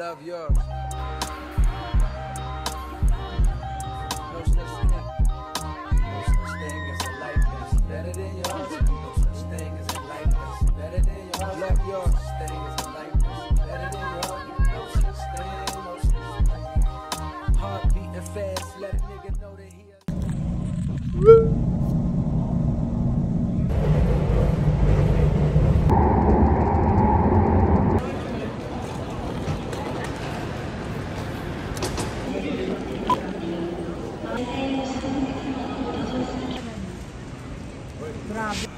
love yours. No such thing. No such thing as a likeness better than yours. No such thing as a likeness better than yours. Love yours. No such thing as a likeness better than yours. No such thing. No such thing. Heart beating fast. Let a nigga know that he. Grabe.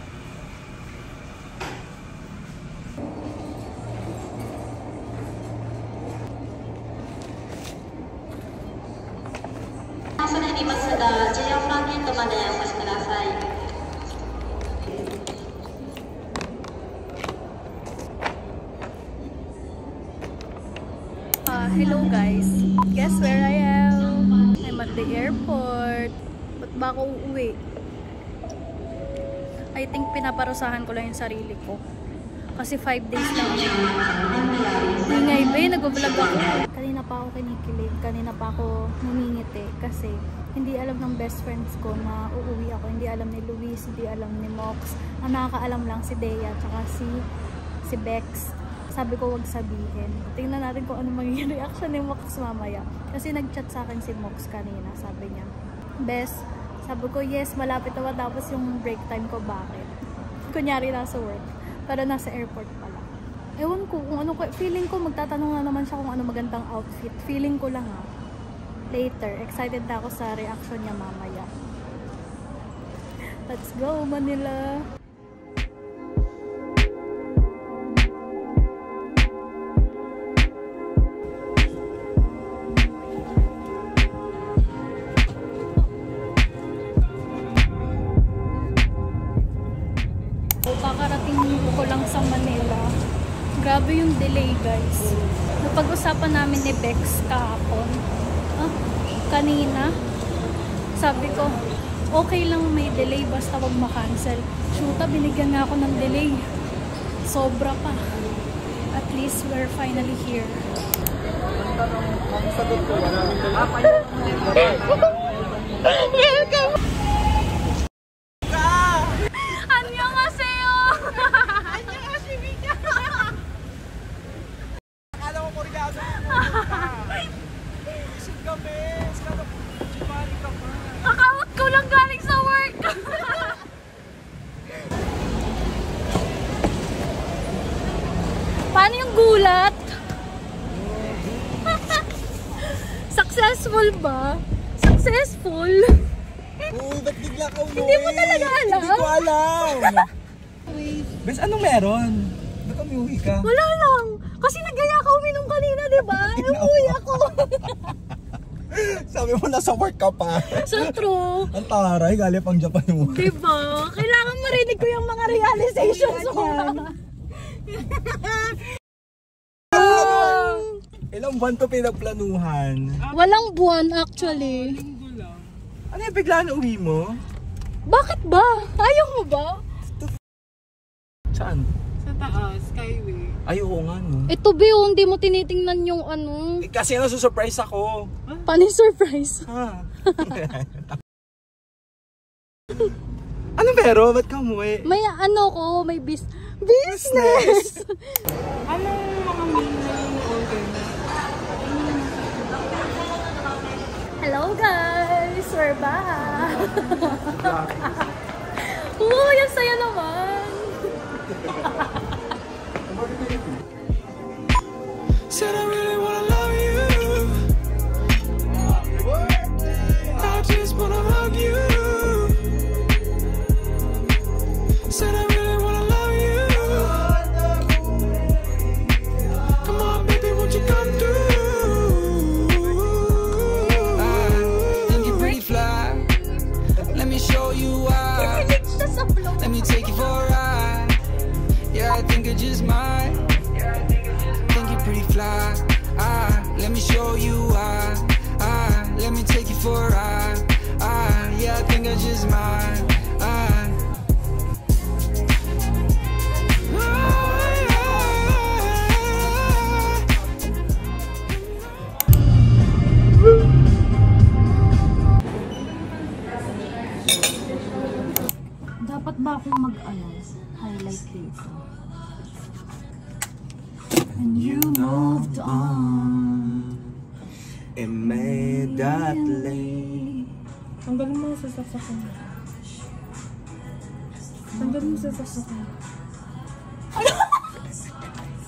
Hello guys. Guess where I am? I'm at the airport. Ba't ba ako uuwi? I think pinaparusahan ko lang yung sarili ko. Kasi 5 days lang. Ingay ba, nag-vlog ako. Kanina pa ako kinikilig. Kanina pa ako numingiti. Kasi hindi alam ng best friends ko na uuwi ako. Hindi alam ni Luis, hindi alam ni Mox. Ang nakakaalam lang si Dea, tsaka si Bex. Sabi ko wag sabihin. Tingnan natin kung ano magiging reaction ni Mox mamaya. Kasi nag-chat sa akin si Mox kanina. Sabi niya, Bes, sabi ko, yes, malapit na matapos yung break time ko. Bakit? Kunyari nasa work. Pero nasa airport pala. Ewan ko kung ano. Feeling ko magtatanong na naman siya kung ano magandang outfit. Feeling ko lang ha. Later. Excited na ako sa reaction niya mamaya. Let's go, Manila! Kakarating ko lang sa Manila. Grabe yung delay guys. Napag-usapan namin ni Bex kahapon. Kanina. Sabi ko, okay lang may delay basta wag ma-cancel. Shoota, binigyan nga ako ng delay. Sobra pa. At least we're finally here. Welcome! Kakawat ko lang galing sa work. Paano yung gulat? Successful ba? Successful? Uy, ba't bigla ka umuwi? Hindi mo talaga alam? Hindi ko alam. Bes, anong meron? Ba't umuwi ka? Wala lang. Kasi nagaya ka uminom kanina, diba? Umuwi ako. Sabi mo nasa work ka pa. So true. Ang taray, galing pang Japan mo. Diba? Kailangan marinig ko yung mga realizations mo. Ilang buwan to pinagplanuhan? Walang buwan actually. Ano yung bigla na uwi mo? Bakit ba? Ayaw mo ba? Saan? Sa taas, Skyway. Ay, oo nga no. Ito ba yun? Hindi mo tinitingnan yung ano? Kasi nasusurprise ako. Paano yung surprise? Ha? Ano pero? Ba't ka umuwi? May ano ko, may business! Anong mga meal na yung order na? Hello guys! We're back! Uy, ang saya naman! Said I really wanna love you. I just wanna hug you. Said I really wanna love you. Come on, baby, won't you come through? I think you're pretty fly. Let me show you why. Let me take you for a ride. Yeah, I think I just might. Think you're pretty fly. Let me show you why. Let me take you for a ride. Yeah, I think I just might. highlight dito. And you moved on. Immediately. Tanggalin mo sa sasakyan. Tanggalin mo sa sasakyan.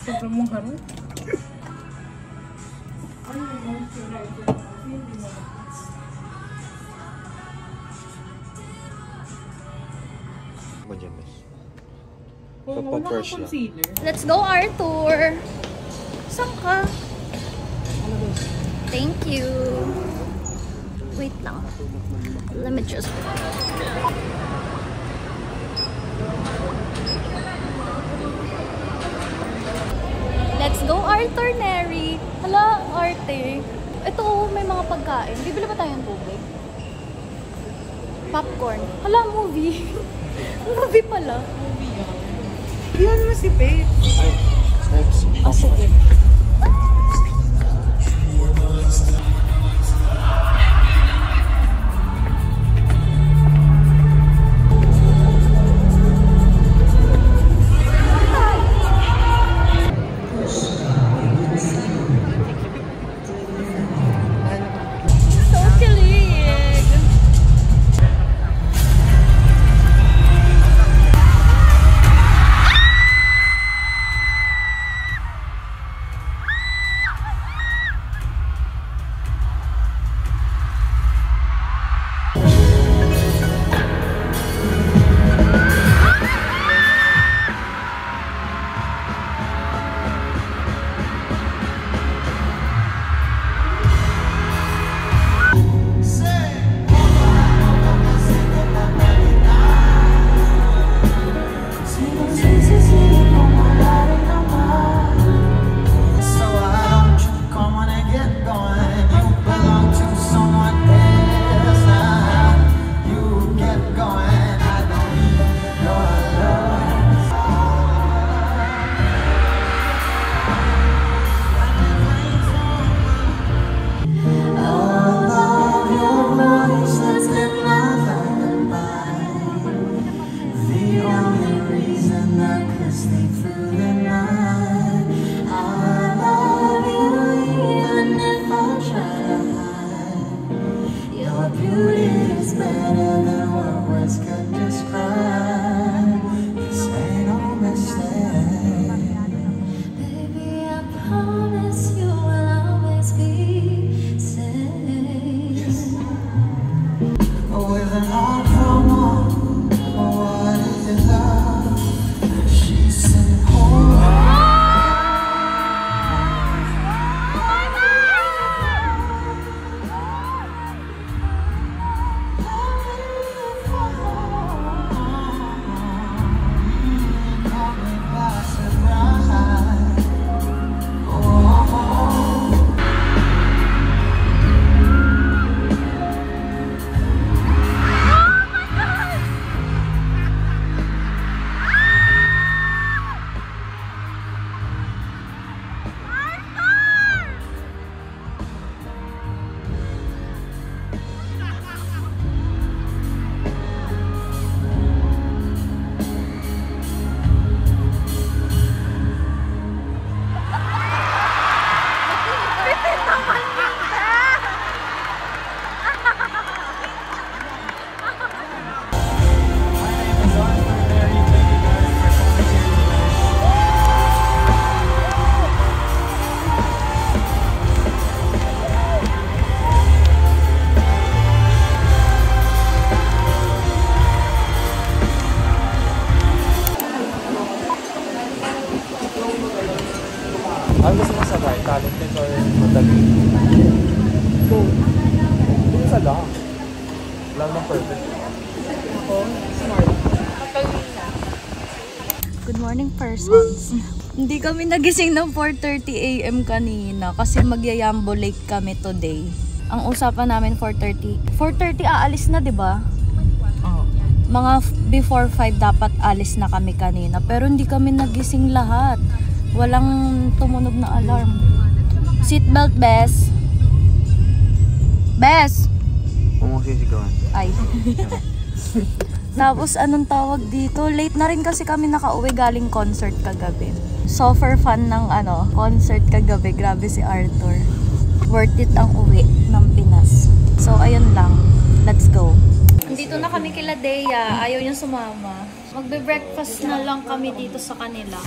Sobrang mong harap. Mo dyan, miss. Kung So, wala ka pa-first lang. concealer. Let's go, Arthur! Saan ka? Thank you. Wait lang. Let me just... Let's go, Arthur, Neri. Hala, Arte. Ito, may mga pagkain. Bibili ba tayong tubig? Popcorn. Hala, movie. Movie pala. Yan mo si Faith. Oh, sige. So kilig. So why don't you come on and get going? You belong to someone else now. You get going. I don't need your love. All of your voices in my mind. The only reason I could sleep through the night. I love you even if I try to hide. Your beauty is better than what words could describe. This ain't no mistake. Baby, I promise you will always be safe. With an heart for one, what is love? She said, hold Ano gusto mo sabay? Talented or madali? So, dito sa lang. Lang ng perfect. Good morning, persons. Hindi kami nagising ng 4:30 AM kanina kasi magyayambo lake kami today. Ang usapan namin 4:30. 4:30 aalis na, 'di ba? Mga before 5 dapat alis na kami kanina, pero hindi kami nagising lahat. Walang tumunog na alarm. Seatbelt, Bes. Bes! Kung mo sisigawan. Ay. Tapos anong tawag dito? Late na rin kasi kami nakauwi galing concert kagabi. Super fan ng concert kagabi. Grabe si Arthur. Worth it ang uwi ng Pinas. So ayun lang. Let's go. Dito na kami kila Dea. Ayaw niya sumama. Magbe-breakfast na lang kami dito sa kanila.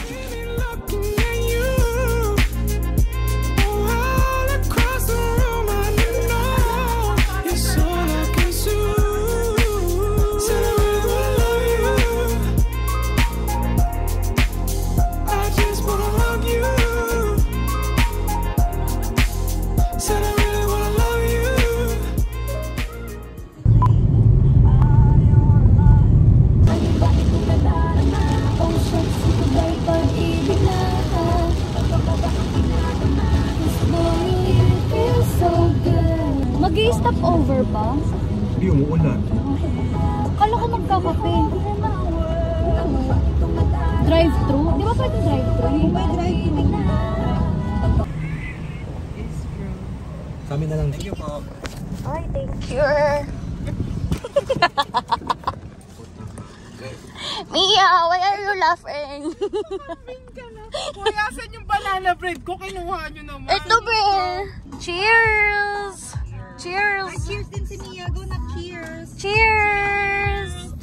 Mag-i-stop over ba? Hindi, umuulan. Kala ko magkakape. Drive-thru? Di ba pwede drive-thru? May drive-thru. Kami na lang. Thank you po. Ay, thank you. Mia, why are you laughing? Kuya, saan yung banana bread ko? Kinuha nyo naman. Ito, Bel. Cheers! Cheers! Ay, cheers din si Mia. Go na, cheers! Cheers!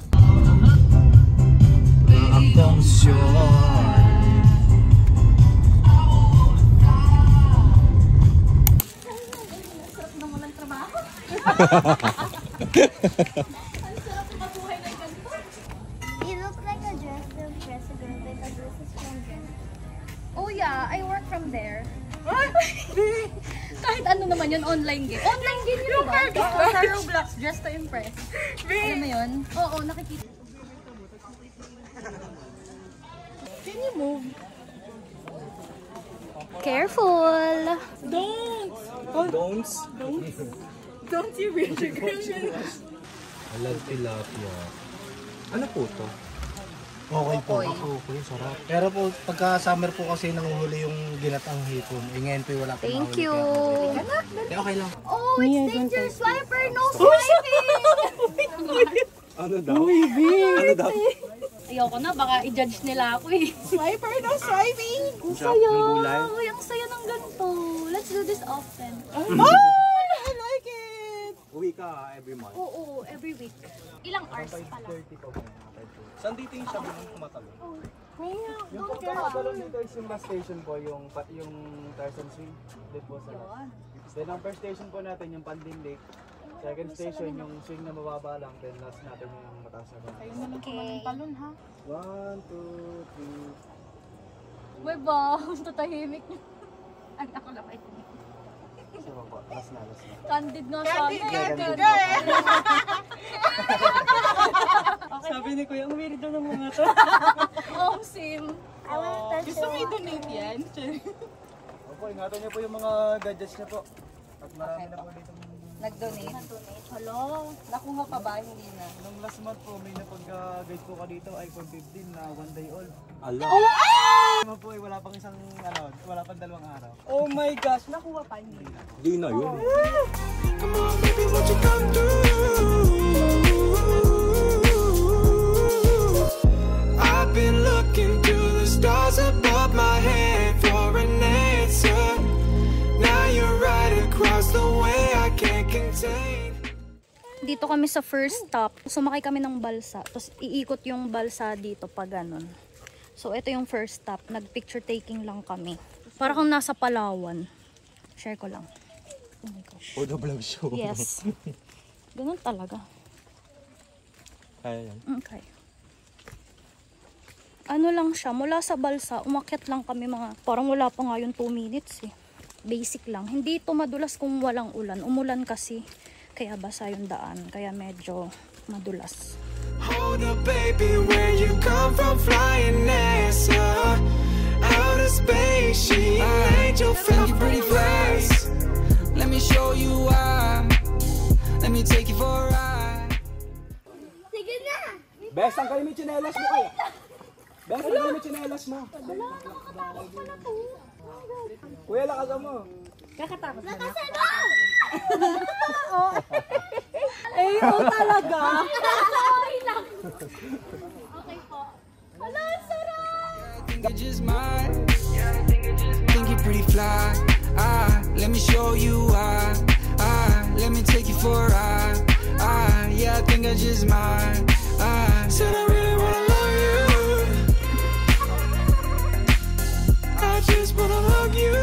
You look like a dress president because this is from there. Oh yeah, I work from there. Kahit ano naman yun, online game. Online game yun ba? Sa Roblox, Dress to Impress. Alam mo yun? Oo, nakikita. Can you move? Careful! Don'ts? Don't you reach your girlfriend? I love tilapia. Ano po to? Okay po. Okay, sarap. Pero po, pagka summer po kasi nanguhuli yung ginatang hipon. Ngayon po wala po. Thank you! Okay lang. Oh, it's danger! Swiper! No swiping! Ano daw? Ano daw? Ayoko na, baka i-judge nila ako eh. Swiper na swiping! Ang saya! Uy, ang saya ng ganito. Let's do this often. Oh! I like it! Uwi ka every month. Oo, every week. Ilang hours pala? 30 po. Saan dito yung sabi ng kumatalon? Kuya, Yung don't care. kumatalon dito is yung last station po, yung Tarzan Swing. Dito po sa last. Then ang first station po natin yung Pandin Lake. Second station yung swing na mababa lang. Then last natin yung mataas na ba. Ayun na lang pala ng talon, ha? 1, 2, 3. Uy ba? Tatahimik niyo. Ay, ako lang. Ay, Sige po, last na. candid nga sana. Candid ka eh! Sabi ni Kuya, umiri daw ng mga to. Oh, sim. Gusto mo i-donate yan? Opo, ingatan niyo po yung mga gadgets niyo po. At marami na po dito. Nag-donate. Hello? Nakuha pa ba? Hindi na. Nung last month po, may napag-guide po ka dito, iPhone 15 na 1 day old. Allah. Naman po, wala pang isang, wala pang 2 araw. Oh my gosh, nakuha pa. Hindi na. Di na yun. Come on, baby, won't you come through? I've been looking to the stars above my head for an answer. Now you're right across the way, I can't contain. Dito kami sa first stop. Sumakay kami ng balsa. Tapos iikot yung balsa dito pa ganun. So ito yung first stop. Nag-picture taking lang kami. Para kang nasa Palawan. Share ko lang. Oh my gosh. Photo vlog show. Yes. Ganun talaga. Kaya yan. Okay. Ano lang siya, mula sa balsa, umakyat lang kami parang wala pa nga yung 2 minutes eh. Basic lang. Hindi ito madulas kung walang ulan. Umulan kasi, kaya basa yung daan. Kaya medyo madulas. Hold up, baby, where you come from, flying NASA, outer space, she ain't your friend, you pretty face. Let me show you why. Let me take you for a ride. Sige na! Best, ang kayo may chinelas mo kaya? Best, ang kayo may chinelas mo? Wala, nakakatakot pala to. Kuya, lakasan mo. Nakasan mo! Ay, oh talaga. Ay lang. Okay po. Hala, sarap! I think you're just mine. Think you're pretty fly. Let me show you why. Let me take you for a ride. Yeah, I think I just mine. Said I really wanna love you. I just wanna hug you.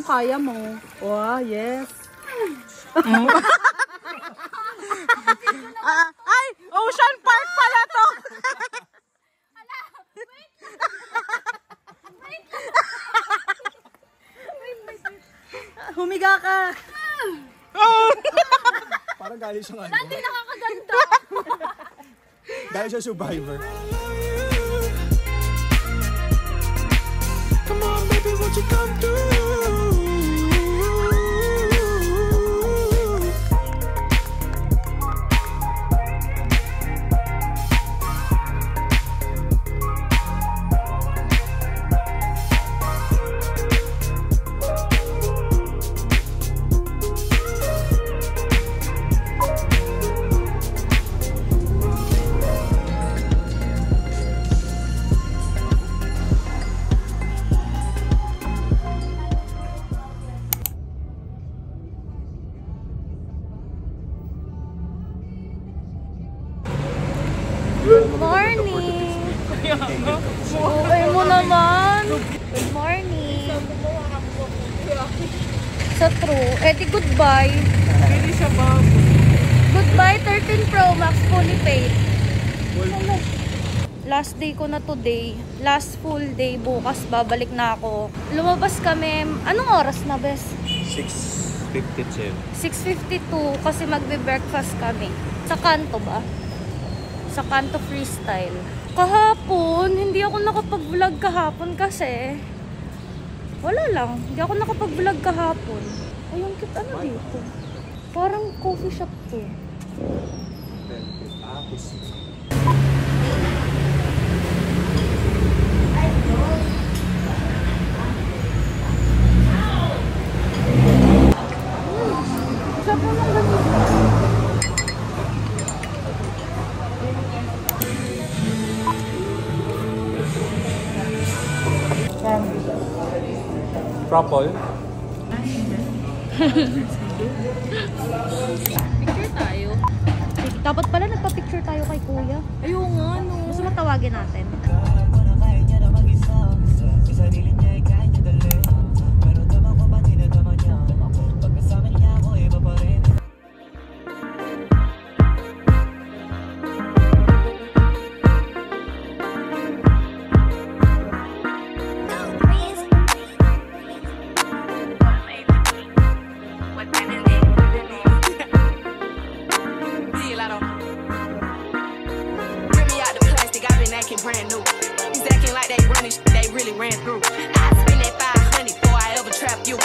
Kaya mo. Wow, yes. Ay! Ocean Park pala to! Humiga ka! Parang galing siya nga. Hindi nakakaganda. Galing siya survivor. Come on, baby, won't you come through? Good morning! Okay mo naman! Good morning! Sa true. Eh di goodbye! Pwede siya ba? Goodbye 13 Pro Max fully paid. Last day ko na today. Last full day. Bukas babalik na ako. Lumabas kami. Anong oras na, bes? 6:52. 6:52 kasi magbe-breakfast kami. Sa Kanto ba? Sa Kanto Freestyle. Kahapon, hindi ako nakapag-vlog kahapon kasi wala lang. Hindi ako nakapag-vlog kahapon. Ay, yung cute ano dito? Parang coffee shop to. Isa po lang ganito. Propol. Picture tayo. Dapat pala nagpa-picture tayo kay kuya. Ayun nga, no. Gusto mo tawagin natin? Brand new. He's acting like they running, they really ran through. I spend that 500 before I ever trap you.